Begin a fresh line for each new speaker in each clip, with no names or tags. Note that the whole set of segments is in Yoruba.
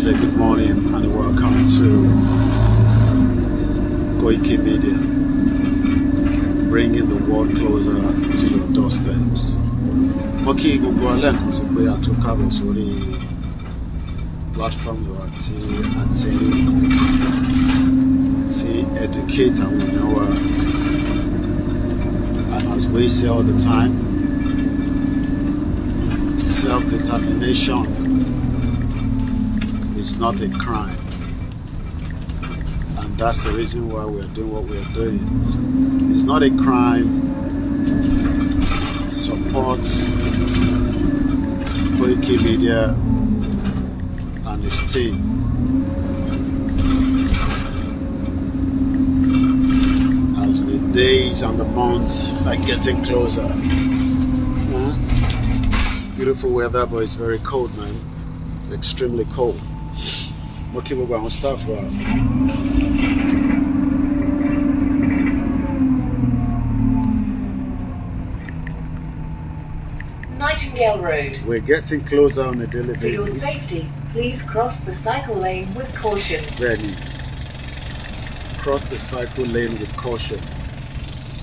say good morning and welcome to Koikimedia, bringing the world closer to your doorsteps. Okay, gbogbo alẹ́ kan sí pé a tún kábọ̀ sórí platform wa tí a ti fi educate àwọn èèyàn wa, and as we say all the time, self-determination is not a crime, and that's the reason why we're doing what we're doing. It's not a crime. Support Koikimedia and its team. As the days and the months are getting closer. It's beautiful weather, but it's very cold, man. Extremely cold. Okay, we're going to start for
Nightingale Road.
We're getting closer on a daily basis.
For your safety, please cross the cycle lane with caution.
Ready. Cross the cycle lane with caution.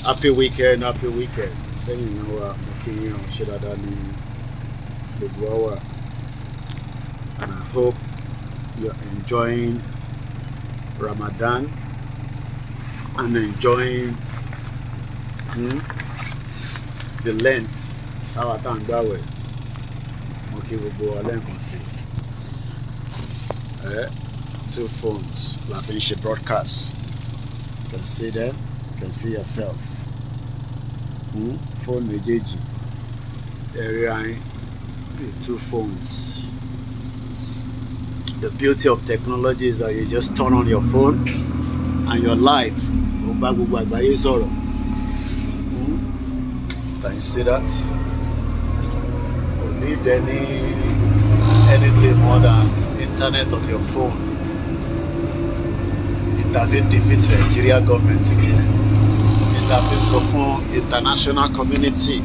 Happy weekend, happy weekend. Saying you know okay, you know, should have done the blower. And I hope you're enjoying Ramadan and enjoying the Lent. How I thank that way. Okay, we'll go and see. Two phones, la finish broadcast. You can see them, you can see yourself. Phone mejeji. Area, two phones. The beauty of technology is that you just turn on your phone and your life. Can you see that? Need anything more than internet on your phone. Intervene defeat the Nigeria government again. Intervene support international community.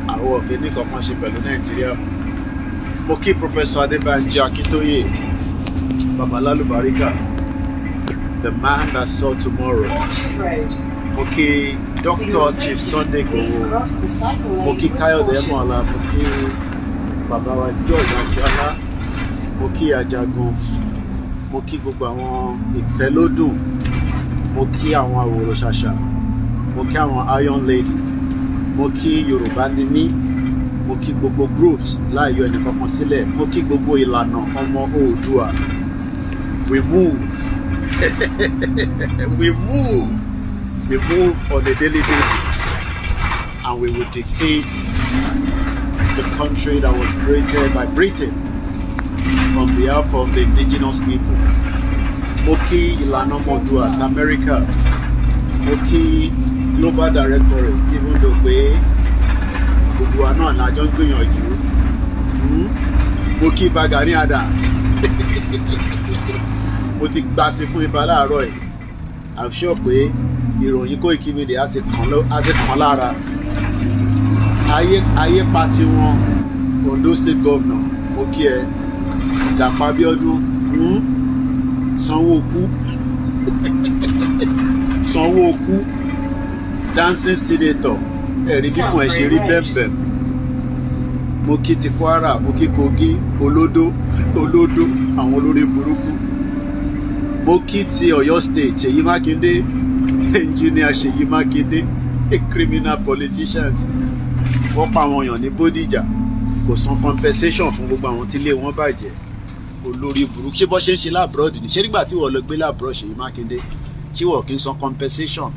Àwọn òfin ní kankan ṣe pẹ̀lú Nigeria. Mo kí Professor Adebanji Akintoye, Babalalu Barika, the man that saw tomorrow. Mo kí Dr. Chief Sunday Gowo, mo kí Kayode Emola, mo kí Baba wa George Ajala, mo kí Ajagun, mo kí gbogbo àwọn ìfẹ́lódùn, mo kí àwọn àwòrò ṣàṣà, mo kí àwọn Iron Lady, mo kí Yorùbá ni mí, mo kí gbogbo groups láìyọ ẹnìkankan sílẹ̀, mo kí gbogbo ìlànà ọmọ Oòduà. We move. We move on a daily basis, and we will defeat the country that was created by Britain on behalf of the indigenous people. Moki Ilana Modua, America, Moki Global Directorate, even though we are not a young Jew. Moki Bagani Adams. Moti Basi fún Ibala Roy. I'm sure we ìròyìn Koikimedia àti kan lára ayé pati wọn. Ondo State Governor mo kí ẹ Dàpọ̀ Abíọ́dún Sanwó-Okú dancing senator ẹ̀rí kíkùn ẹ̀ ṣe rí bẹ́ẹ̀bẹ́ẹ̀. Mo kí ti Kwara, mo kí Kogi, olódó àwọn olórí burúkú. Mo kí ti Ọ̀yọ́ State Ṣèyí Mákindé, engineer Ṣèyí Mákindé, criminal politicians. Wọ́n pa àwọn èèyàn ní Bódìjà, kò san compensation fún gbogbo àwọn tí ilé wọn bàjẹ́. Olórí burúkú ṣé bọ́ ṣe ń ṣe láàbùrọ̀d ni, ṣé nígbà tí wọ́n lọ gbé láàbùrọ̀ Ṣèyí Mákindé ṣé wọ́n kì í san compensation?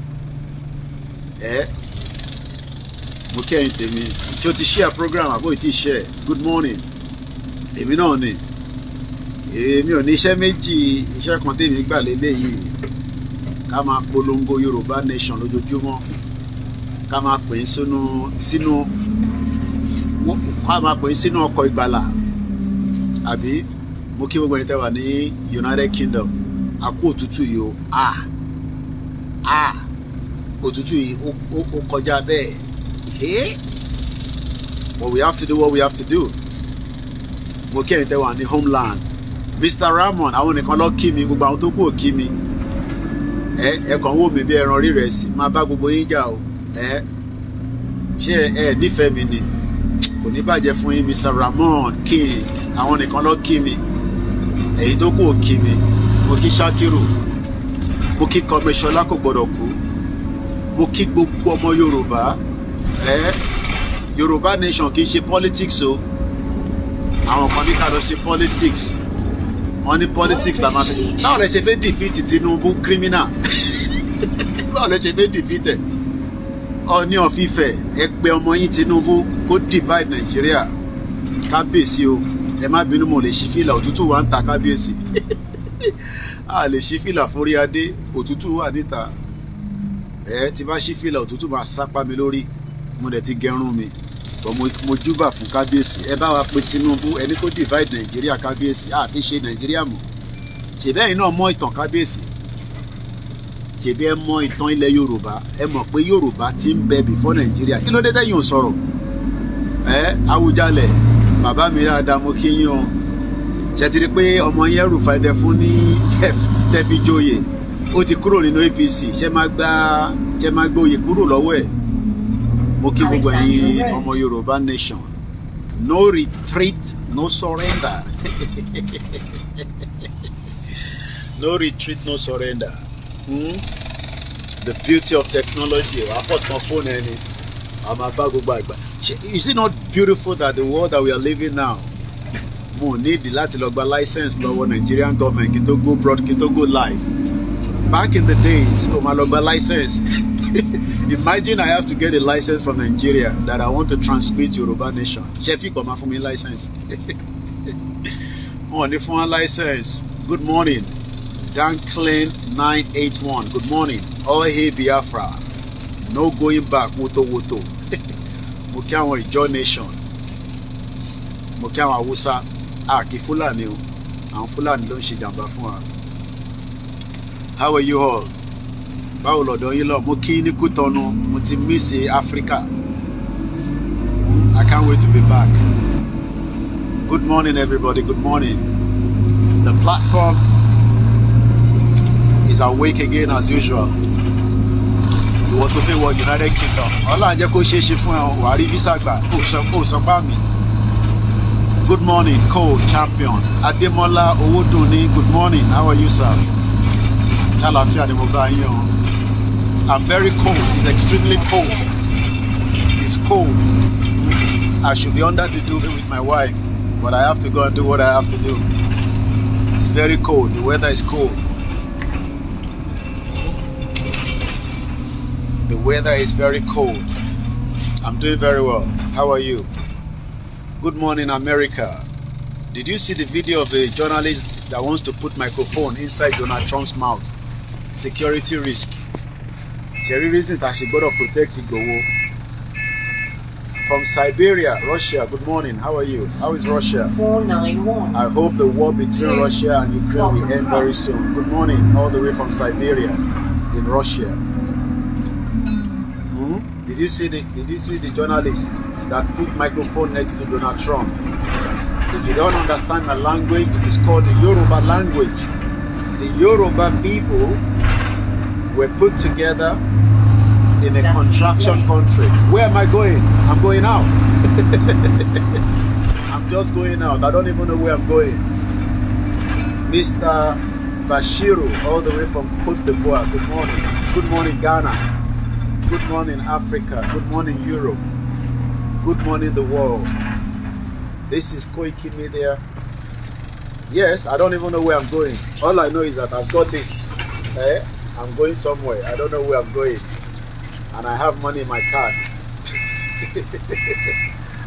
Mo kẹ́yìn tèmi, ṣé o ti share program àbó ti share? Good morning. Èmi náà ni. Èmi ò ní iṣẹ́ méjì, iṣẹ́ kan tèmi gbà lélẹ́yìí. Ká máa polongo Yorùbá nation lójoojúmọ́, ká máa pè é sínú ọkọ̀ ìgbàlà, àbí mo kí gbogbo ẹni tẹ́ wà ní United Kingdom, a kú òtútù yìí o, òtútù yìí ó kọjá bẹ́ẹ̀. But we have to do what we have to do. mo kí ẹ̀yin tẹ́ wà ní homeland. Mr. Ramon àwọn nìkan ló kí mi, gbogbo àwọn tó kù ò kí mi. Ẹ kàn wò mí bí ẹran rírẹ̀ sí, máa bá gbogbo yín jà o. Ṣé ẹ nífẹ̀ẹ́ mi ni? Kò ní bàjẹ́ fún yín. Mr. Ramon King àwọn nìkan ló kí mi, èyí tó kù ò kí mi. Mo kí Shakiru, mo kí Kọ́mẹ́ṣọlá kò gbọ́dọ̀ kú, mo kí gbogbo ọmọ Yorùbá. Yorùbá nation kì í ṣe politics o. Àwọn kan ní ká lọ ṣe politics, wọ́n ní politics la máa fi. Báwo lẹ ṣe fẹ́ defeat Tinubu criminal? Báwo lẹ ṣe fẹ́ defeat ẹ̀? Ọọ̀ni of Ifẹ̀ ẹ pé ọmọ yín Tinubu kó divide Nàìjíríà. Kábíyèsí o, ẹ má bínú, mo lè ṣí fìlà, òtútù wà ń ta kábíyèsí. A lè ṣí fìlà forí adé, òtútù wà níta. Tí bá ṣí fìlà òtútù máa sápá mi lórí, mo dẹ̀ ti gẹrun mi. Mo júbà fún kábíyèsí. Ẹ bá wa pé Tinubu ẹni kó divide Nàìjíríà kábíyèsí. A fi ṣe Nàìjíríà mọ́. Ṣèbí ẹ̀yin náà mọ̀ ìtàn kábíyèsí. Ṣèbí ẹ mọ̀ ìtàn ilẹ̀ Yorùbá. Ẹ mọ̀ pé Yorùbá ti ń bẹ before Nàìjíríà. Kí ló dé tẹ́yìn ò sọ̀rọ̀? Awùjalẹ̀ bàbá mi dáadáa mo kí yín o. Ṣé ti rí pé ọmọ yẹn Rufai dẹ fún ní tẹ́fi joyè? Ó ti kúrò nínú APC. Ṣé máa gbá oyè kúrò lọ́wọ́ ẹ̀? Mo kí gbogbo ẹ̀yin ọmọ Yorùbá nation. No retreat, no surrender. No retreat, no surrender. The beauty of technology. Is it not beautiful that the world that we are living now, mo need láti lọ gba license lọ́wọ́ Nigerian government kí n tó go broad, kí n tó go live? Back in the days, o máa lọ gba license. Imagine I have to get a license from Nigeria that I want to transmit Yoruba nation. Ṣé fi kọ̀ máa fún mi license? Wọ́n ní fún wa license. Good morning, Danklin 981. Good morning, all hail Biafra. No going back, woto woto. Mo kí àwọn Ìjọ nation. Mo kí àwọn Hausa. Kí Fúlàní o. Àwọn Fúlàní ló ń ṣe jàmbá fún wa. How are you all? Báwo lọ́dọ̀ yín lọ? Mo kí ní Kútọ́nù, mo ti miss Africa. I can't wait to be back. Good morning, everybody. Good morning. The platform is awake again as usual. Ìwọ tó fẹ́ wọ United Kingdom. Ọlọ́run jẹ́ kó ṣeé ṣe fún ẹ, wàá rí visa gbà. Kò sọ bá mi. Good morning, co-champion. Ademola Owodunni. Good morning. How are you, sir? Ṣàlàáfíà ni mo bá yín o. I'm very cold. It's extremely cold. It's cold. I should be under the duvet with my wife, but I have to go and do what I have to do. It's very cold. The weather is cold. The weather is very cold. I'm doing very well. How are you? Good morning, America. Did you see the video of a journalist that wants to put microphone inside Donald Trump's mouth? Security risk. Jerry reason that she gotta protect Igboho. From Siberia, Russia. Good morning. How are you? How is Russia?
491.
I hope the war between Russia and Ukraine will end very soon. Good morning, all the way from Siberia in Russia. Did you see the journalist that put microphone next to Donald Trump? If you don't understand the language, it is called the Yoruba language. The Yoruba people were put together in a contraction country. Where am I going? I'm going out. I'm just going out. I don't even know where I'm going. Mr. Bashiru, all the way from Côte d'Ivoire. Good morning. Good morning, Ghana. Good morning, Africa. Good morning, Europe. Good morning, the world. This is Koikimedia. Yes, I don't even know where I'm going. All I know is that I've got this. I'm going somewhere. I don't know where I'm going. And I have money in my card.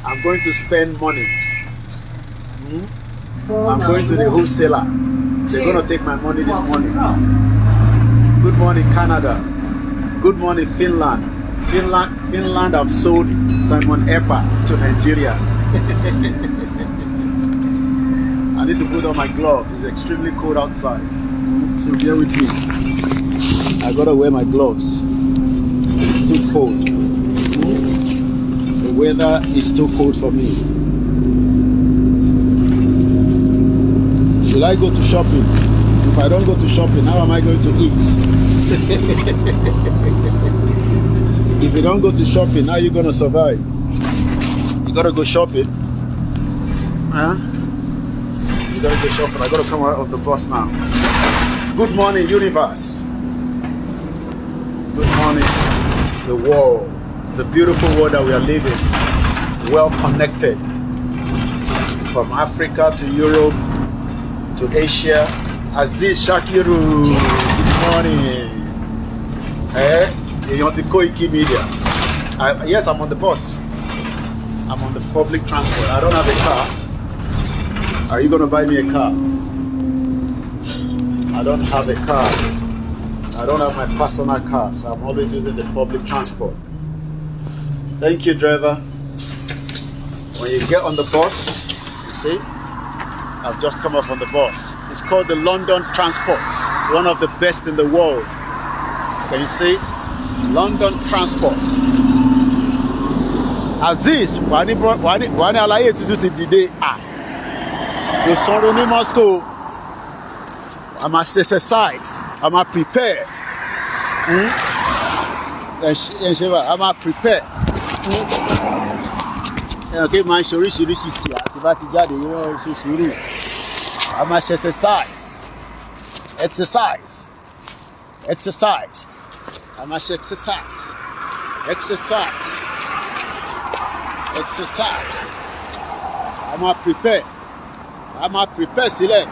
I'm going to spend money. I'm going to the wholesaler. They're going to take my money this morning. Good morning, Canada. Good morning, Finland. Finland have sold Simon Epa to Nigeria. I need to put on my gloves. It's extremely cold outside. So bear with me. I gotta wear my gloves. It's too cold. The weather is too cold for me. Should I go to shopping? If I don't go to shopping, how am I going to eat? If you don't go to shopping, how are you going to survive? You got to go shopping. Huh? You got to go shopping. I got to come out of the bus now. Good morning, universe. Good morning, the world. The beautiful world that we are living. Well connected. From Africa to Europe to Asia. Aziz Shakiru, good morning. You're on the Koikimedia. Yes, I'm on the bus. I'm on the public transport. I don't have a car. Are you going to buy me a car? I don't have a car. I don't have my personal car, so I'm always using the public transport. Thank you, driver. When you get on the bus, you see, I've just come up on the bus. It's called the London Transport, one of the best in the world. Can you see it? London Transport. Aziz, wani alaye to do today? You son in Moscow. I'm a exercise. I'm a prepare. I'm a prepare. Okay, my shori si àti jáde irọ́ ṣe sùúrù. I must exercise. Exercise. Exercise. I must exercise. Exercise. Exercise. I'm a prepare. I'm a prepare sílẹ̀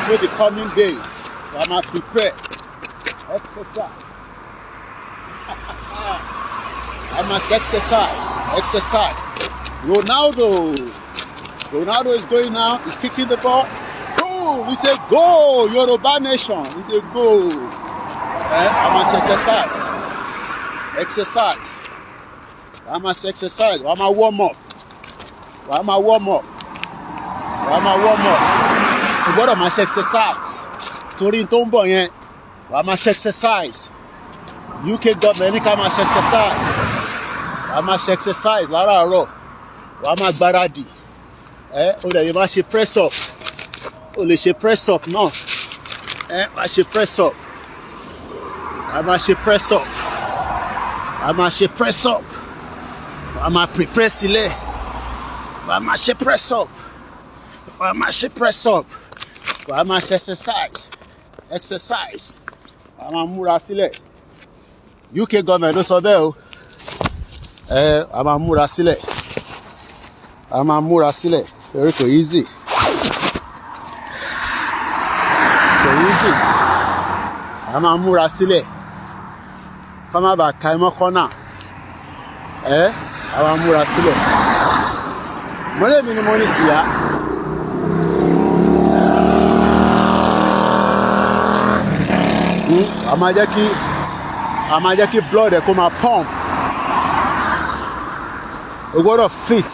for the coming days. I'm a prepare. Exercise. I must exercise. Exercise. Ronaldo is going now. He's kicking the ball. Boom! He said, "Go, Yoruba nation!" He said, "Go." I must exercise. Exercise. I must exercise. I'm a warm up. I'm a warm up. I'm a warm up. What am I exercise? Torí tó ń bọ̀ yẹn. I must exercise. UK government ní ká máa exercise. I must exercise láràárọ̀. Wàá máa gbáradì. O lè máa ṣe press up. O lè ṣe press up náà. Wàá ṣe press up. Wàá máa ṣe press up. Wàá máa ṣe press up. Wàá máa prepare sílẹ̀. Wàá máa ṣe press up. Wàá máa ṣe press up. Wàá máa ṣe exercise. Exercise. Wàá máa múra sílẹ̀. UK government ló sọ bẹ́ẹ̀ o. A máa múra sílẹ̀. A máa múra sílẹ̀. Torí kò easy. Kò easy. A máa múra sílẹ̀. Ká má bàa ka ẹmọ́ kọ́nà. A máa múra sílẹ̀. Mọ́lẹ́ mi ni mo ní síyá. A máa jẹ́ kí blood ẹ̀ kó máa pump. O gbọ́dọ̀ fit.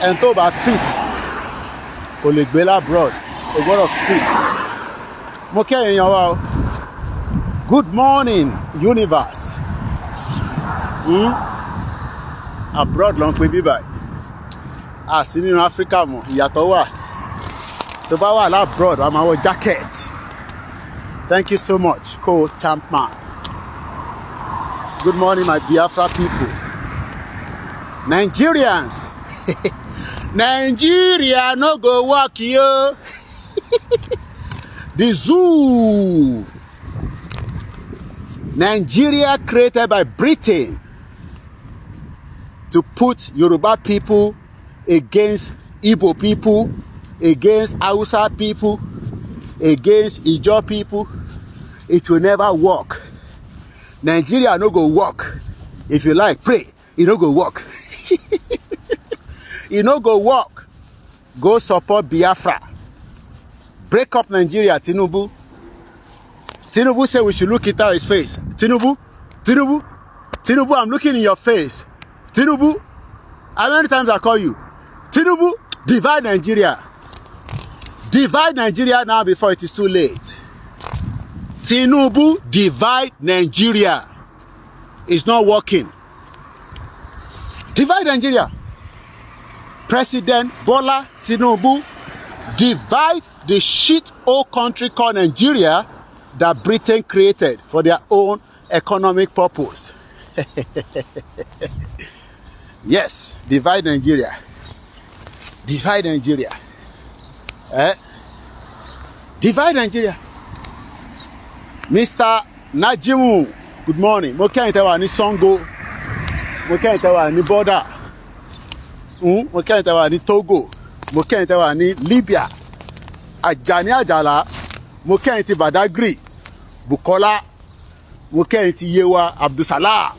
Ẹni tó bá fit kò lè gbé labroad. O gbọ́dọ̀ fit. Mo kí ẹ̀yin wa o. Good morning, universe. Abroad ló ń pe bíbá yìí. A sì nínú Africa mọ̀, ìyàtọ̀ wà. Tó bá wà labroad, a máa wọ jacket. Thank you so much, co-champman. Good morning, my Biafra people. Nigerians. Nigeria no go work yo. The zoo. Nigeria created by Britain to put Yoruba people against Igbo people, against Hausa people, against Ijaw people. It will never work. Nigeria no go work. If you like, pray. It no go work. It no go work. Go support Biafra. Break up Nigeria, Tinubu. Tinubu said we should look it out his face. Tinubu, I'm looking in your face. Tinubu, how many times I call you? Tinubu, divide Nigeria. Divide Nigeria now before it is too late. Tinubu, divide Nigeria. It's not working. Divide Nigeria. President Bola Tinubu Divide the shit old country called Nigeria that Britain created for their own economic purpose. Yes, divide Nigeria. Divide Nigeria. Divide Nigeria. Mr. Najimu, good morning. Mo kẹ́yìn tẹ́ wà ní Sango. Mo kẹ́yìn tẹ́ wà ní border. Mo kẹ́yìn tẹ́ wà ní Togo. Mo kẹ́yìn tẹ́ wà ní Libya. Ajani Ajala. Mo kẹ́yìn ti Badagry. Bukola. Mo kẹ́yìn ti Yewa Abdulsalam.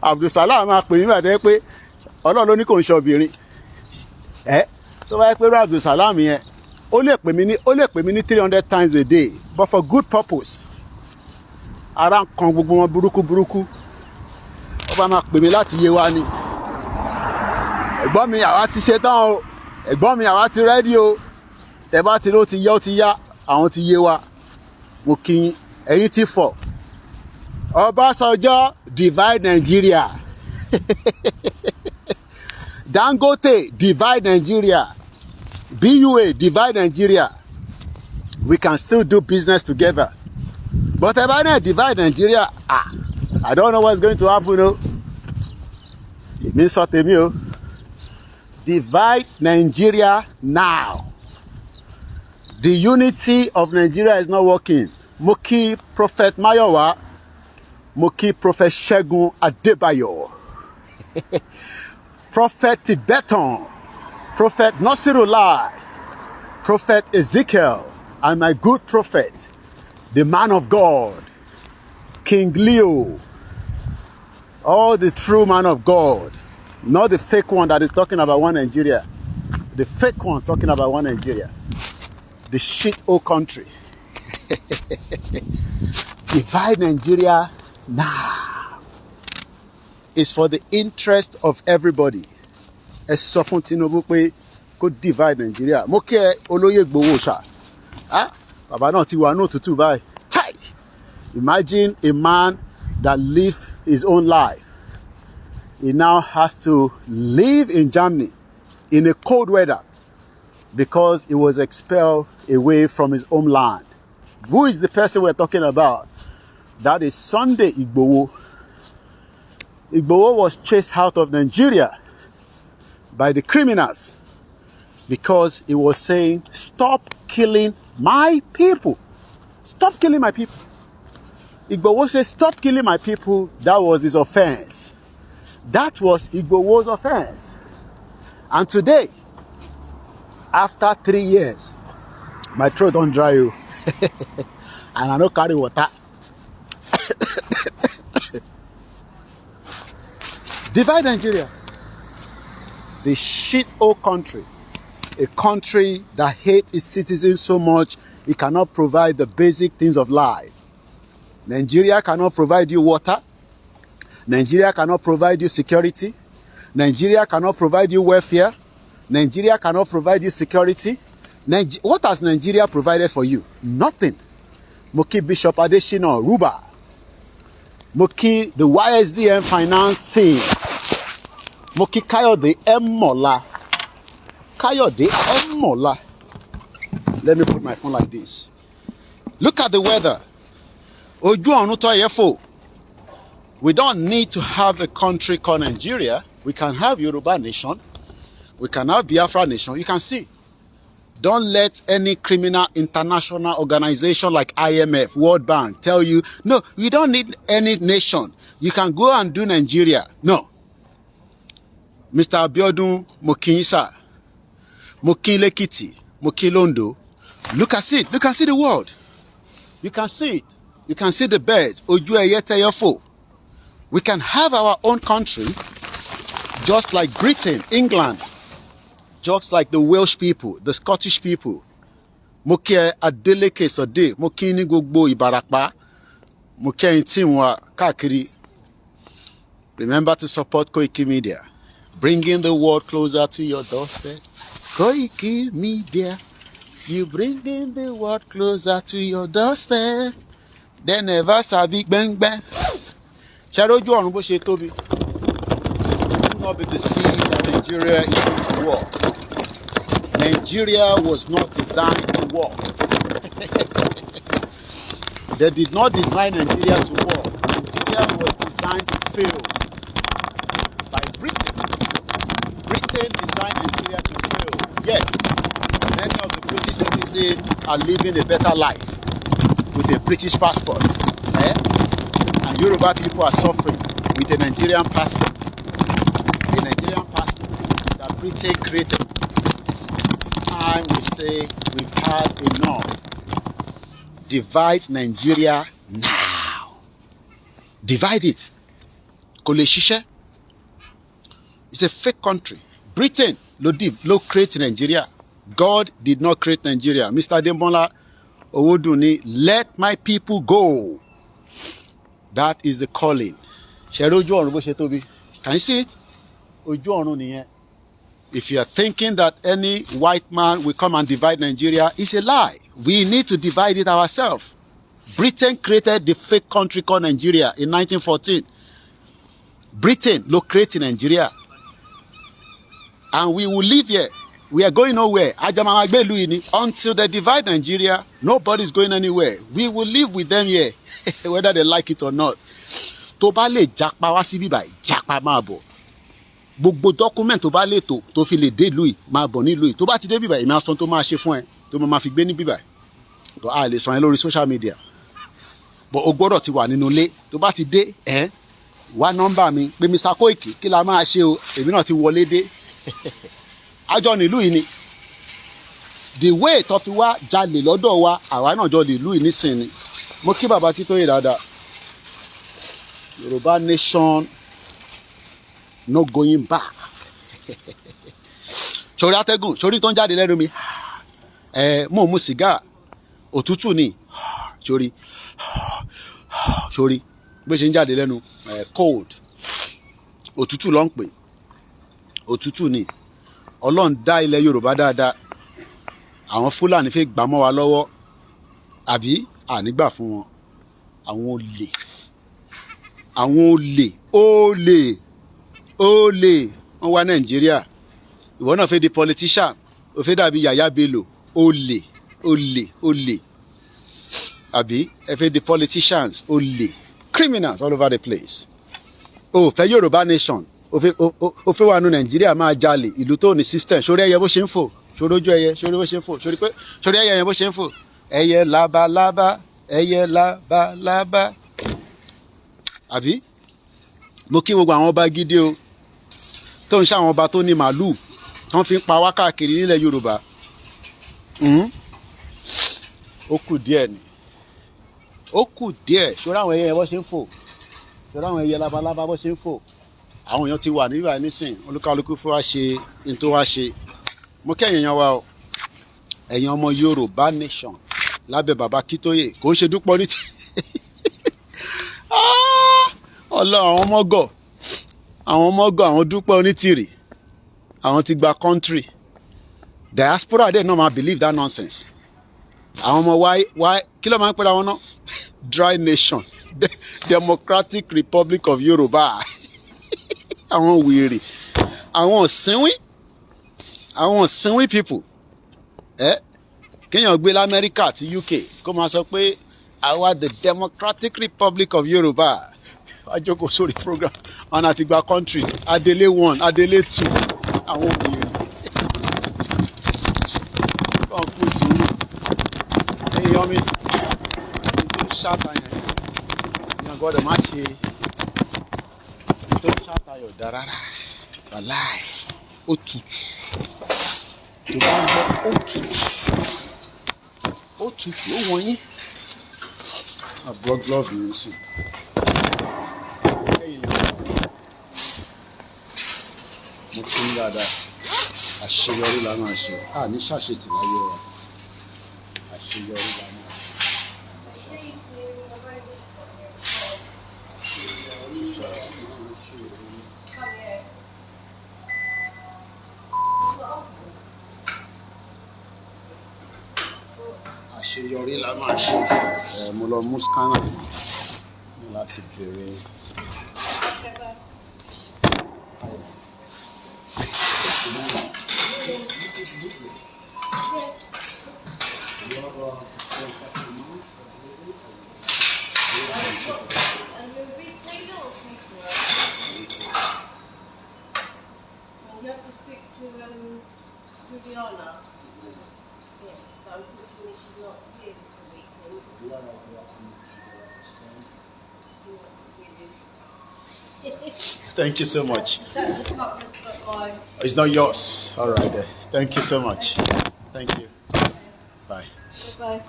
Abdulsalam máa pè mí bàtẹ́ pé Ọlọ́run ló ní kò ń ṣọbìnrin. Tó bá yẹ pé Abdulsalam yẹn ó lè pè mí ní 300 times a day, but for good purpose. Ara ń kan gbogbo wọn burúkú. Ó bá máa pè mí láti Yewa ni. Ẹ̀gbọ́n mi àwa ti ṣe tán o. Ẹ̀gbọ́n mi àwa ti ready o. Tẹ́ bá ti ló ti yá àwọn ti Yewa. Mo kí yín ẹ̀yin ti fọ̀. Ọbásanjọ́ divide Nigeria. Dangote divide Nigeria. BUA divide Nigeria. We can still do business together. But if I don't divide Nigeria, I don't know what's going to happen. No? It means something new. Divide Nigeria now. The unity of Nigeria is not working. Moki Prophet Mayowa. Moki Prophet Shegun Adebayo. Prophet Tibetan. Prophet Nasirullah. Prophet Ezekiel. And my good prophet, the man of God, King Leo. All the true man of God. Not the fake one that is talking about one Nigeria. The fake one's talking about one Nigeria. The shit old country. Divide Nigeria now. It's for the interest of everybody. Ẹ sọ fún Tinubu pé kó divide Nigeria. Mo kí ẹ Olóyè Igboho ṣá. Bàbá náà ti wà ní òtútù báyìí. Chai! Imagine a man that lived his own life. He now has to live in Germany in a cold weather because he was expelled away from his homeland. Who is the person we're talking about? That is Sunday Igboho. Igboho was chased out of Nigeria by the criminals because he was saying, stop killing my people. Stop killing my people. Igboho said, stop killing my people. That was his offense. That was Igboho's offense. And today, after 3 years, my throat don't dry you. And I don't carry water. Divide Nigeria. The shit old country. A country that hates its citizens so much, it cannot provide the basic things of life. Nigeria cannot provide you water. Nigeria cannot provide you security. Nigeria cannot provide you welfare. Nigeria cannot provide you security. What has Nigeria provided for you? Nothing. Moki Bishop Adeshina Ruba. Moki the YSDM finance team. Moki Kayode Emola. Kayode Emola. Let me put my phone like this. Look at the weather. Oju ọ̀run tó yẹfò. We don't need to have a country called Nigeria. We can have Yoruba nation. We can have Biafra nation. You can see. Don't let any criminal international organization like IMF, World Bank tell you, no, we don't need any nation. You can go and do Nigeria. No. Mr. Abiodun Mokinsa, Mokin Lekiti, Mokin Londo. Look at it. You can see the world. You can see it. You can see the bird. Oju Eyete Yofo. We can have our own country just like Britain, England, just like the Welsh people, the Scottish people. Moke Adeleke Sode, Mokini Gogbo Ibarakba, Moke Intimwa Kakiri. Remember to support Koikimedia, bringing the world closer to your doorstep. Koikimedia, you bringing the world closer to your doorstep. They never sabi bang bang. Shadoju ọ̀run bó ṣe tóbi. Do not be deceived that Nigeria is going to war. Nigeria was not designed to work. They did not design Nigeria to work. Nigeria was designed to fail by Britain. Britain designed Nigeria to fail. Yes, many of the British citizens are living a better life with a British passport. And Yoruba people are suffering with a Nigerian passport. A Nigerian passport that Britain created. It's time we say we've had enough. Divide Nigeria now. Divide it. Kò lè ṣiṣẹ́. It's a fake country. Britain lo create Nigeria. God did not create Nigeria. Mr. Demola Owodunni, let my people go. That is the calling. Ṣé rí ojú ọ̀run bó ṣe tóbi? Can you see it? Ojú ọ̀run nìyẹn. If you are thinking that any white man will come and divide Nigeria, it's a lie. We need to divide it ourselves. Britain created the fake country called Nigeria in 1914. Britain created Nigeria. And we will live here. We are going nowhere. Until they divide Nigeria, nobody is going anywhere. We will live with them here, whether they like it or not. Tó bá lè jápa wá sí bíbá, jápa máa bọ̀. Gbogbo document tó bá lè tó fi lè dé ìlú yìí máa bọ̀ ní ìlú yìí. Tó bá ti dé bíbá, èmi á sọ tó máa ṣe fún ẹ, tó máa fi gbé ní bíbá. Tó a lè sọ yẹn lórí social media. But o gbọ́dọ̀ ti wà nínú ilé. Tó bá ti dé, wá nọ́mbà mi pé Mr. Koiki kí la máa ṣe o. Èmi náà ti wọlé dé. Àjọ nílùú yìí ni. The way tó fi wá jalè lọ́dọ̀ wa, àwa náà jọ nílùú yìí nísìnyí. Mo kí bàbá kí tó yé dáadáa. Yoruba nation no going back. Sori atẹ́gùn, sori tó ń jáde lẹ́nu mi. Mo mu sìgá, òtútù ni. Sori bó ṣe ń jáde lẹ́nu, cold. Òtútù ló ń pè. Òtútù ni. Ọlọ́run dá ilẹ̀ Yorùbá dáadáa. Àwọn Fúlàní fẹ́ gbà mọ́ wa lọ́wọ́. Àbí ànígbà fún wọn. Àwọn olè wọ́n wá Nàìjíríà. Ìwọ náà fẹ́ di politician, ó fẹ́ dàbí Yàyà Bello, olè. Àbí ẹ fẹ́ di politicians, olè, criminals all over the place. Ó fẹ́ Yorùbá nation, ó fẹ́ wà nù Nàìjíríà máa jalè, ìlú tó ní system. Sórí ẹyẹ bó ṣe ń fò, sórí ojú ẹyẹ, sórí bó ṣe ń fò, sórí ẹyẹ yẹn bó ṣe ń fò. Ẹyẹ labalábá, àbí mo kí gbogbo àwọn ọba gidi o tó ń ṣe àwọn ọba tó ní màálù tó ń fi pa wá káàkiri nílẹ̀ Yorùbá. Ó kù díẹ̀ ni, ó kù díẹ̀. Ṣọ́ra àwọn ẹyẹ bó ṣe ń fò, ṣọ́ra àwọn ẹyẹ labalábá bó ṣe ń fò. Àwọn èèyàn ti wà níbà nísìn, olúkálukú fún wa ṣe ní tó wá ṣe. Mo kí ẹ̀yin wa o, ẹ̀yin ọmọ Yorùbá nation lábẹ́ bàbá Kítóyè, kò ń ṣe Dúpọ̀ ní ti Ọlọ́run àwọn ọmọgọ̀ àwọn Dúpẹ́ Onítìrì àwọn ti gba country. Diaspora dẹ̀ náà máa believe that nonsense. Àwọn ọmọ why kí ló máa ń pera wọn náà? Dry nation, Democratic Republic of Yorùbá. Àwọn wèrè, àwọn òsínwín people. Kéèyàn gbé l'Amẹ́ríkà àti UK kó máa sọ pé àwa the Democratic Republic of Yorùbá. Àjọkò sórí program ọ̀nà àti gba country Adélé 1 Adélé 2 àwọn obìnrin kàn kú sùúrù. Èèyàn mi tó ṣàtàyàn èèyàn gbọ́dọ̀ má ṣe tó ṣàtàyàn dá rárá. Wàláì ó tutù tó bá ń gbọ́ ó tutù ó wọ̀nyí. Àbúrò glove yìí sí. Mo tún dáadáa àṣeyọrí la máa ṣe ní ṣàṣetì láyé wa àṣeyọrí la máa ṣe. Àṣeyọrí la máa ṣe. Mo lọ mú scanner láti bèrè.
You have to speak to Juliana. Yeah, but unfortunately she's not here for weekends.
Thank you so much.
That's the cup, that's not mine.
It's not yours. All right then. Thank you so much. Thank you. Bye.
Bye.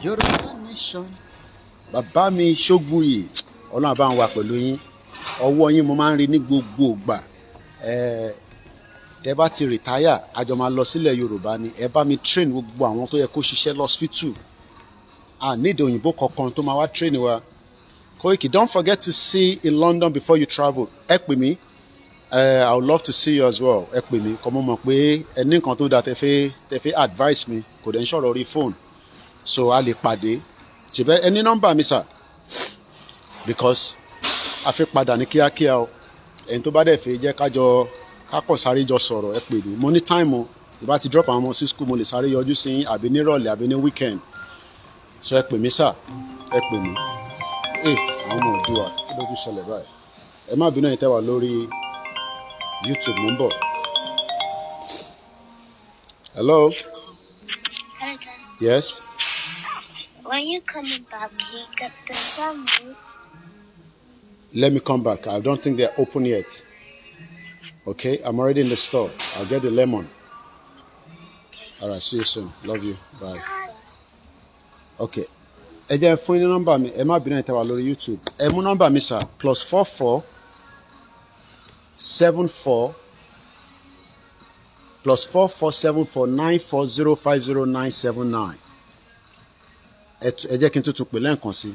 Yorùbá nation. Bàbá mi Ṣógùnyì. Ọlọ́run bá ń wà pẹ̀lú yín. Ọwọ́ yín mo máa ń rí ní gbogbo ìgbà. Tẹ́ bá ti retire, àjọ máa lọ sílẹ̀ Yorùbá ni. Ẹ bá mi train gbogbo àwọn tó yẹ kó ṣiṣẹ́ lọ́spítù. I need òyìnbó kankan tó máa wá train wa. Koiki, don't forget to see in London before you travel. Ẹ pè mí. I would love to see you as well. Ẹ pè mí. Kọ́mọ́ mọ̀ pé ẹni nǹkan tó dáa tẹ́ fẹ́ advice mi. Kò dẹ̀ ń sọ̀rọ̀ orí phone. So a lè pàdé. Ṣèbẹ́ ẹni nọ́mbà mi sà. Because a fẹ́ padà ní kíákíá o. Ẹni tó bá dẹ̀ fẹ́ jẹ́ kákọ̀ sáré jọ sọ̀rọ̀ ẹ pè mí. Mo ní time o. Tí bá ti drop àwọn ọmọ sí school mo lè sáré yọjú sí yín àbí nírọ̀lẹ́ àbí ní weekend. So ẹ pè mí sà. Ẹ pè mí. Àwọn ọmọ òdùwà kí ló tún ṣẹlẹ̀ báyìí. Ẹ má bínú ẹ̀yin tẹ́ wà lórí YouTube mo ń bọ̀. Hello.
Hello, Dad.
Yes.
When you coming back, you get the sandwich.
Let me come back. I don't think they're open yet. Okay, I'm already in the store. I'll get the lemon. All right, see you soon. Love you. Bye. Okay. Ẹ jẹ́ fún yín nọ́mbà mi. Ẹ má bínú ẹ̀yin tẹ́ wà lórí YouTube. Ẹ mú nọ́mbà mi sà. +44 74 +44 74 940 50979. Ẹ jẹ́ kí n tútù pè lẹ́ǹkan sí.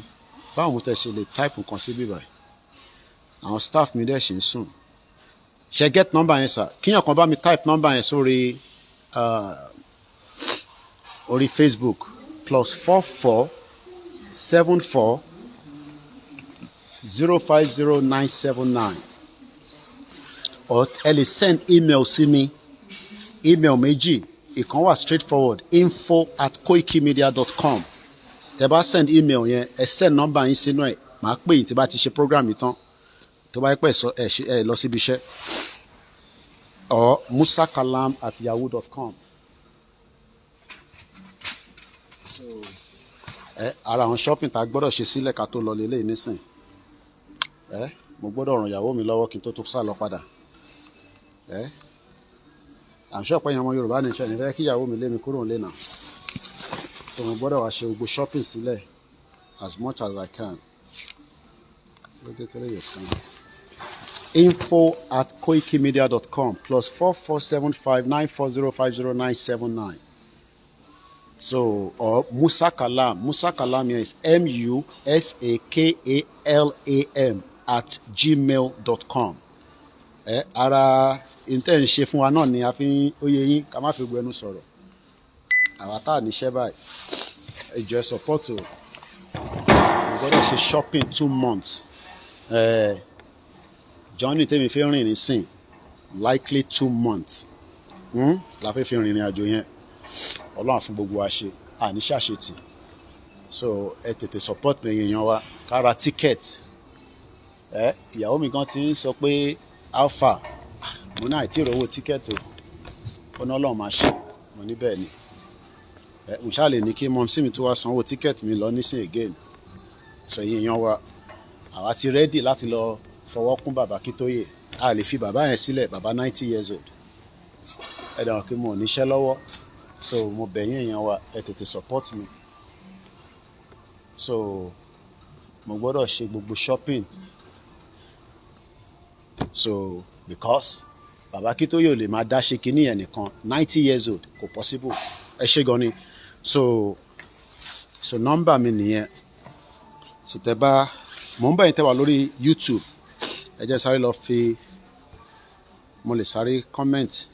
Báwo mo tẹ́ ṣe lè type nǹkan sí bíbáyìí. Àwọn staff mi dẹ̀ ṣe ń sùn. Ṣé get nọ́mbà yẹn sà? Kíyàn kan bá mi type nọ́mbà yẹn sórí orí Facebook. +44 74 050979. Or ẹ lè send email sí mi. Email méjì. Ìkan wà straightforward. info@koikimedia.com. Tẹ́ bá send email yẹn, ẹ send nọ́mbà yín sínú ẹ̀. Màá pè yín tí bá ti ṣe program yìí tán. Tó bá yẹ pé ẹ lọ síbi iṣẹ́. Or musakalam@yahoo.com. So ara àwọn shopping tá a gbọ́dọ̀ ṣe sílẹ̀ ká tó lọ lélẹ̀ nísìn. Mo gbọ́dọ̀ ràn ìyàwó mi lọ́wọ́ kí n tó sá lọ padà. I'm sure pé ọmọ Yorùbá nation ní fẹ́ kí ìyàwó mi lé mi kúrò nílé náà. So mo gbọ́dọ̀ wá ṣe gbogbo shopping sílẹ̀ as much as I can. info@koikimedia.com +44 75 940 50979. So, or Musa Kalam. Musa Kalam here is MUSAKALAM @gmail.com. Ara intern ṣe fún wa náà ni a fi oyè yín ká má fi gbẹnu sọ̀rọ̀. Àwa tá níṣẹ́ báyìí. Ẹ jọ̀ọ́ support o. We gbọ́dọ̀ ṣe shopping 2 months. Johnny tèmi fẹ́ rìn nísìn likely 2 months. La fẹ́ fi rìnrìn àjò yẹn. Ọlọ́run fún gbogbo wa ṣe àní ṣàṣetì. So ẹ tètè support mi èèyàn wa ká ra ticket. Ìyàwó mi gan ti ń sọ pé alpha mo náà ti rówó ticket o. Ó ní Ọlọ́run máa ṣe. Mo ní bẹ́ẹ̀ ni. Mo ṣáà lè ní kí mọ́mísí mi tó wá sanwó ticket mi lọ nísìn again. So èèyàn wa àwa ti ready láti lọ fọwọ́ kún bàbá Kítóyè. A lè fi bàbá yẹn sílẹ̀, bàbá 90 years old. Ẹ dàgbà pé mo ò níṣẹ́ lọ́wọ́. So mo bẹ̀ yín èèyàn wa ẹ tètè support mi. So mo gbọ́dọ̀ ṣe gbogbo shopping. So because bàbá Kítóyè ò lè máa dá ṣe kinní yẹn nìkan 90 years old kò possible. Ẹ ṣé gan ni. So nọ́mbà mi nìyẹn. So tẹ́ bá mo ń bẹ̀ yín tẹ́ wà lórí YouTube. Ẹ jẹ́ sáré lọ fi mo lè sáré comment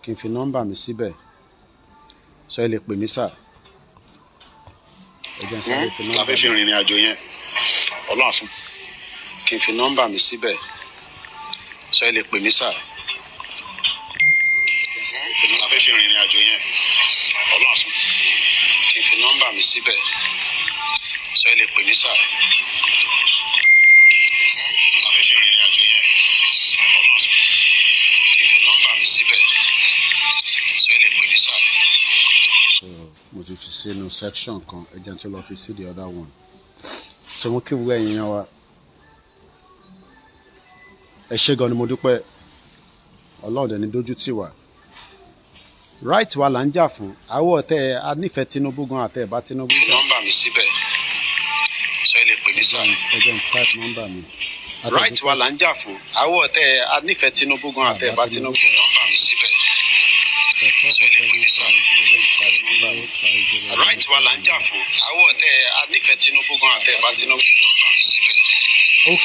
kí n fi nọ́mbà mi síbẹ̀. So ẹ lè pè mí sà. Ẹ jẹ́ sáré fi nọ́mbà. La fẹ́ fi rìnrìn àjò yẹn. Ọlọ́run fún. Kí n fi nọ́mbà mi síbẹ̀. So ẹ lè pè mí sà. La fẹ́ fi rìnrìn àjò yẹn. Ọlọ́run fún. fi nọ́mbà mi síbẹ̀ sọ ẹ lè pè mí sáà. Mo ti fi sínú section kan ẹjẹ tó lọ fi sí the other one. So mo kí wúwo ẹ̀yin wa ẹ ṣé gan ni mo dúpẹ́ Ọlọ́run dẹ̀ ní dójú tì wá. Right wa là ń jà fún àwọ̀ ọ̀tẹ̀ a nífẹ̀ẹ́ Tinubu gan àtẹ̀ bá Tinubu. Nọ́mbà mi síbẹ̀ sọ ẹ lè pè mí sáà. Ẹjẹ ń type nọ́mbà mi. Right wa là ń jà fún àwọ̀ ọ̀tẹ̀ a nífẹ̀ẹ́ Tinubu gan àtẹ̀ bá Tinubu. Nọ́mbà mi síbẹ̀. Right wa là ń jà fún àwọ̀ ọ̀tẹ̀ a nífẹ̀ẹ́ Tinubu gan àtẹ̀ bá Tinubu. Ok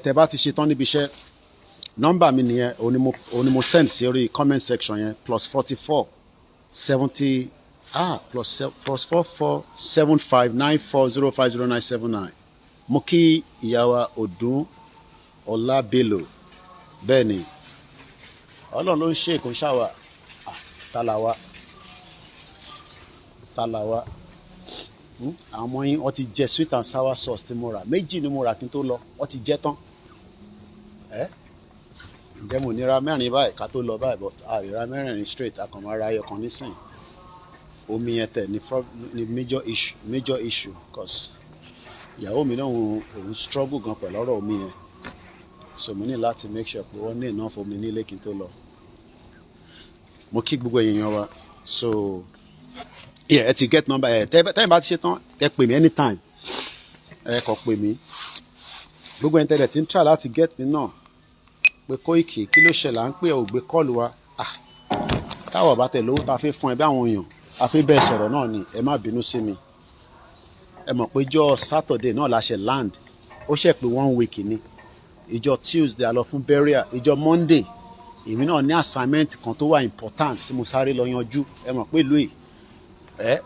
tẹ́ bá ti ṣe tán níbi iṣẹ́ nọ́mbà mi nìyẹn òun ni mo send sí orí comment section yẹn +44 70 +44 75 94 05 0979 mo kí ìyàwó Ọdún Ọlá Bello bẹ́ẹ̀ ni Ọlọ́run ló ń ṣe ìkún ṣàwà tàlàwà àwọn ọmọ yín wọ́n ti jẹ sweet and sour sauce tí mo rà méjì ni mo rà kí n tó lọ wọ́n ti jẹ tán ǹjẹ́ mo ní ra mẹ́rin báyìí ká tó lọ báyìí but àríra mẹ́rin straight akànmọ́ ara ẹyọ kan nísìn omi yẹn tẹ̀ ní major issue cause ìyàwó mi náà òun struggle gan pẹ̀lú ọ̀rọ̀ omi yẹn so mo ní láti make sure pé wọ́n ní enough omi nílé kí n tó lọ mo kí gbogbo èèyàn wa so ẹ ti get number tẹ́yìn bá ti ṣe tán ẹ pè mí anytime ẹ kàn pè mí gbogbo ẹni tẹ́lẹ̀ tí ń try láti get mi náà pé Koiki kí ló ṣẹlẹ̀ à ń pè ọ́ ògbé kọ́ọ̀lù wa táwọn bá tẹ̀ lówó ta fi fún ẹ bí àwọn èèyàn a fi bẹ́ẹ̀ sọ̀rọ̀ náà ni ẹ má bínú sí mi ẹ mọ̀ pé ìjọ Saturday náà la ṣe land ó ṣe pé 1 week ni ìjọ Tuesday a lọ fún burial ìjọ Monday èmi náà ní assignment kan tó wà important tí mo sáré lọ yanjú ẹ mọ̀ pé ìlú yìí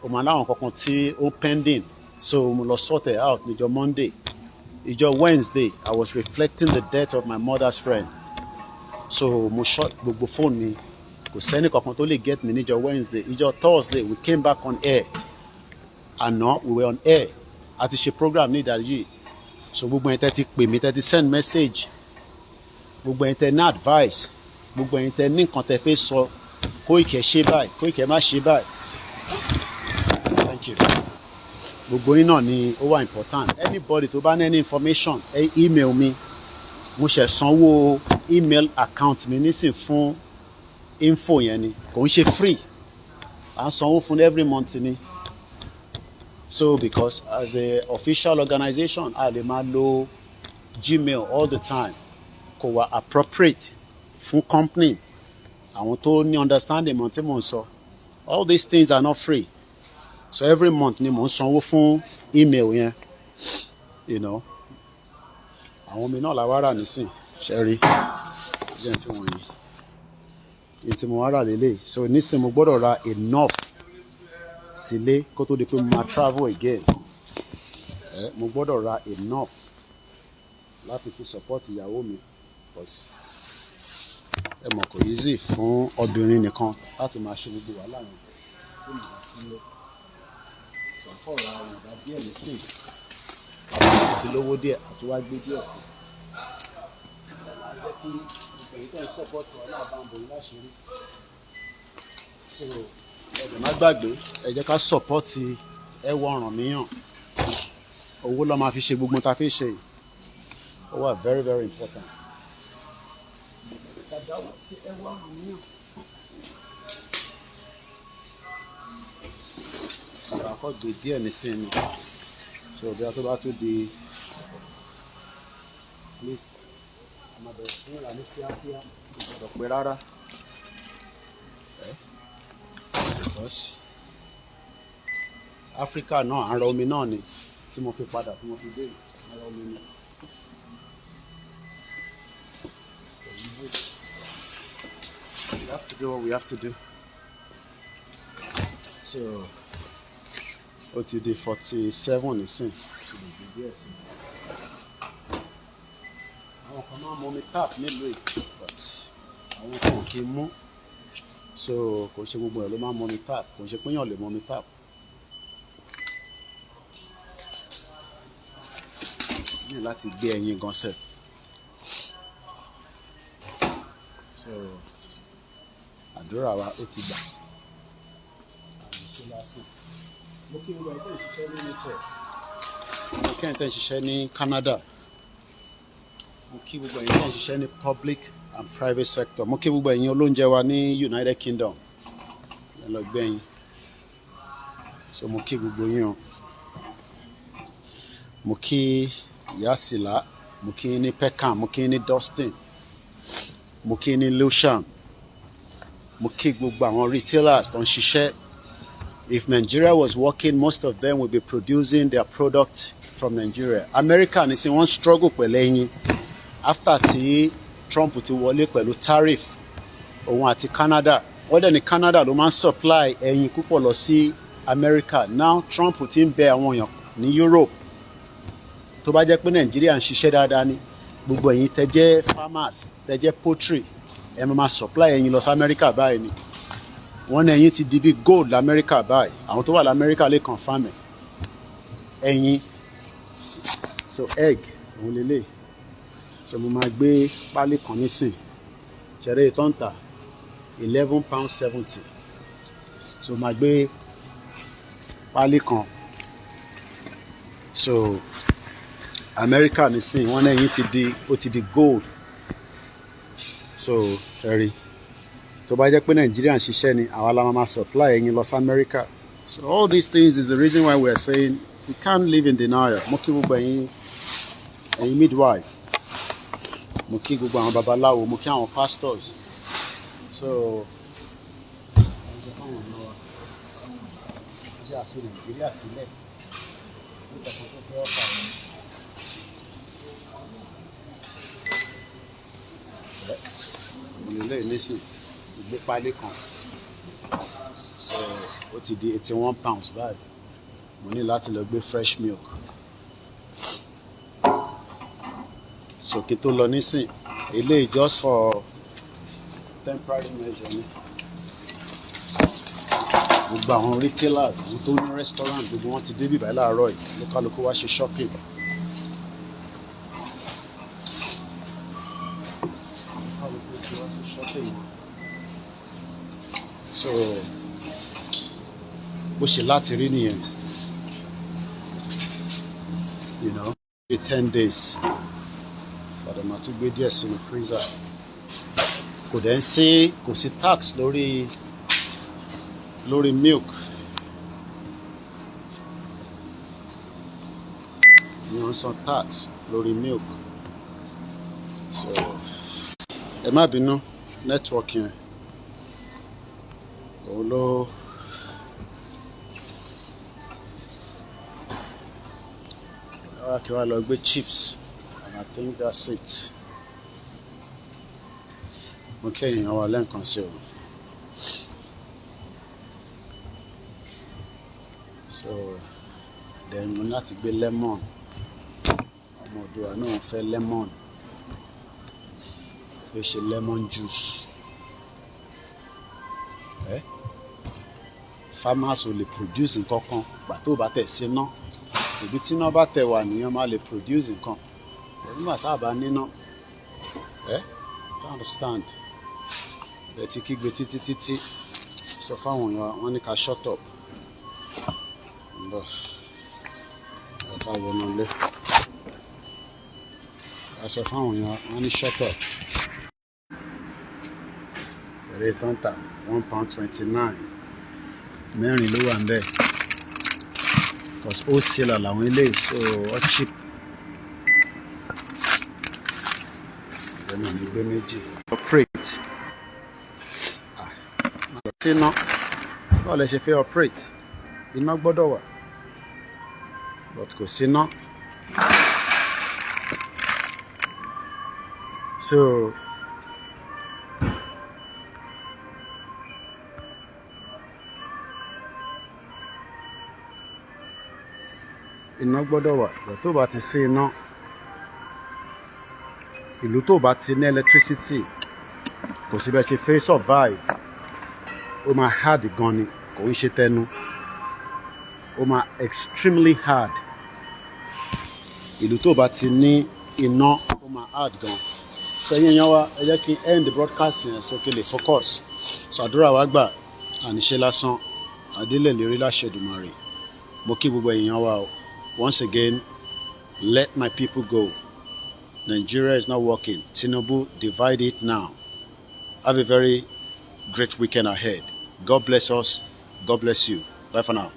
o máa láwọn kankan tí ó pending so mo lọ sort it out níjọ Monday ìjọ Wednesday I was reflecting the death of my mother's friend so mo shut gbogbo phone mi kò sẹ́ni kankan tó lè get me níjọ Wednesday ìjọ Thursday we came back on air àná we were on air a ti ṣe program ní ìdájí so gbogbo ẹ̀yin tẹ́ ti pè mí tẹ́ ti send message gbogbo ẹ̀yin tẹ́ ní advice gbogbo ẹ̀yin tẹ́ ní nǹkan tẹ́ fẹ́ sọ Koiki ṣe báyìí Koiki má ṣe báyìí thank you gbogbo yín náà ni ó wà important anybody tó bá ní any information email mi mo ṣe sanwó email account mi nísìn fún info yẹn ni kò ń ṣe free à ń sanwó fún every month ni so because as a official organization a lè máa lo Gmail all the time kò wá appropriate fún company àwọn tó ní understanding mọ̀ tí mò ń sọ all these things are not free so every month ni mò ń sanwó fún email yẹn you know àwọn mi náà la wá rà nísìn ṣẹ́rí jẹ́ ń fi wọ̀nyí èyí tí mo wá rà lélẹ̀ so nísìn mo gbọ́dọ̀ ra enough sílé kó tó di pé mo máa travel again mo gbọ́dọ̀ ra enough láti fi support ìyàwó mi because ẹ mọ̀ kò easy fún obìnrin nìkan láti máa ṣe gbogbo wàhálà yẹn tó mọ̀ wá sílé sọ̀kọ̀ ra àwọn ọ̀dà díẹ̀ nísìn àti lówó díẹ̀ àti wá gbé díẹ̀ sí jẹ́ kí ìgbẹ̀yìn tó ń support ọ̀la àbámbò yìí láṣìírí so ẹ̀jẹ̀ má gbàgbé ẹ jẹ́ ká support ẹwà ọ̀ràn míyàn owó ló máa fi ṣe gbogbo tá a fi ṣe yìí ó wà very very important. Ọ̀rọ̀ àkọ́gbé díẹ̀ nísìnyí so bí a tó bá tún di please ọmọbìnrin sí ìlànà ní kíákíá ìgbọ̀dọ̀ pé rárá because Africa náà à ń ra omi náà ni tí mo fi padà tí mo fi dé à ń ra omi ni. We have to do what we have to do. So ó ti di 47 nísìn so lè di díẹ̀ sí àwọn kan máa mọ omi tap nílùú èkó but àwọn kan kì í mú so kò ṣe gbogbo ẹ̀ ló máa mọ omi tap kò ṣe pé yàn lè mọ omi tap ní láti gbé ẹyin gan sef. So àdúrà wa ó ti gbà. Mo kí gbogbo ẹ̀yin tẹ́ ń ṣiṣẹ́ ní NHS. Mo kí ẹ̀yin tẹ́ ń ṣiṣẹ́ ní Canada. Mo kí gbogbo ẹ̀yin tẹ́ ń ṣiṣẹ́ ní public and private sector. Mo kí gbogbo ẹ̀yin olóúnjẹ wa ní United Kingdom. Ẹ lọ gbẹ̀yìn. So mo kí gbogbo yín o. Mo kí ìyá Sìlá, mo kí ní Peckham, mo kí ní Dustin, mo kí ní Lucian, mo kí gbogbo àwọn retailers tó ń ṣiṣẹ́. If Nigeria was working, most of them would be producing their product from Nigeria. America ní sí wọ́n struggle pẹ̀lú ẹyin after tí Trump ti wọlé pẹ̀lú tariff òun àti Canada. Wọ́n dẹ̀ ní Canada ló máa ń supply ẹyin púpọ̀ lọ sí America. Now Trump ti ń bẹ àwọn èèyàn ní Europe tó bá jẹ́ pé Nigeria ń ṣiṣẹ́ dáadáa ní gbogbo ẹ̀yin tẹ́ jẹ́ farmers tẹ́ jẹ́ poultry ẹ máa supply ẹyin lọ sí America báyìí ni. Wọ́n ní ẹyin ti di bí gold l'America báyìí. Àwọn tó wà l'America lè confirm ẹ̀. Ẹyin so egg òun lélẹ̀. So mo máa gbé pálí kan nísìn ṣẹ̀rẹ̀ tó ń tà £11.70. So mo máa gbé pálí kan. So America nísìn wọ́n ní ẹyin ó ti di gold. So ṣẹ̀rí tó bá jẹ́ pé Nigeria ń ṣiṣẹ́ ni àwa la máa supply ẹyin lọ sí America. So all these things is the reason why we are saying we can't live in denial. Mo kí gbogbo ẹ̀yin midwife, mo kí gbogbo àwọn babaláwo, mo kí àwọn pastors. So ẹ̀jẹ̀ fáwọn ọ̀nà wa jẹ́ àfi Nigeria sílẹ̀ fún ìtàkùn tó fẹ́ ọ̀pá wọn. Mo lè lè nísìn ìgbé pálí kan. So ó ti di £81 báyìí. Mo ní láti lọ gbé fresh milk. So kí tó lọ nísìn eléyìí just for temporary measure ni. Gbogbo àwọn retailers àwọn tó ní restaurant gbogbo wọn ti dé bíbáyìí láàárọ̀ yìí lókàlùkù wá ṣe shopping. So bó ṣe láti rí nìyẹn, you know, 10 days. So àdè máa tún gbé díẹ̀ sínú freezer. Kò dẹ̀ ń sí kò sí tax lórí milk. You know, some tax lórí milk. So ẹ má bínú network yẹn. Òun ló kí wá lọ gbé chips and I think that's it. Mo kí èèyàn wá lẹ́ǹkan sí o. So then mo ní láti gbé lemon. Ọmọ Òdùwà náà fẹ́ lemon. Fẹ́ ṣe lemon juice. Farmers ò lè produce nǹkan kan gbà tó bá tẹ̀ sí ná. Ibi tí iná bá tẹ̀ wà nìyẹn máa lè produce nǹkan. Nígbà tá a bá níná, you understand? Ẹ ti kígbe títí sọ fáwọn èèyàn wọn ní ká shut up. Ǹbọ̀ ẹ ká wọnú ilé. Ká sọ fáwọn èèyàn wọn ní shut up. Èrè tó ń tà £1.29. Mẹ́rin ló wà ń bẹ̀. Because wholesaler làwọn eléyìí so ó cheap. Ẹnu mi gbé méjì. Operate. Sí iná. Báwo lẹ ṣe fẹ́ operate? Iná gbọ́dọ̀ wà. But kò sí iná. So iná gbọ́dọ̀ wà. Tó bá ti sí iná, ìlú tó bá ti ní electricity kò sí bẹ́ẹ̀ ṣe fẹ́ survive. Ó máa hard gan ni, kò ń ṣe tẹnu. Ó máa extremely hard. ìlú tó bá ti ní iná ó máa hard gan. So ẹ̀yin èèyàn wa ẹ jẹ́ kí end the broadcast yẹn so kí lè focus. So àdúrà wa gbà àníṣe lásán àdélẹ̀ lérí láṣẹ Èdùmàrè. Mo kí gbogbo èèyàn wa o. Once again, let my people go. Nigeria is not working. Tinubu, divide it now. Have a very great weekend ahead. God bless us. God bless you. Bye for now.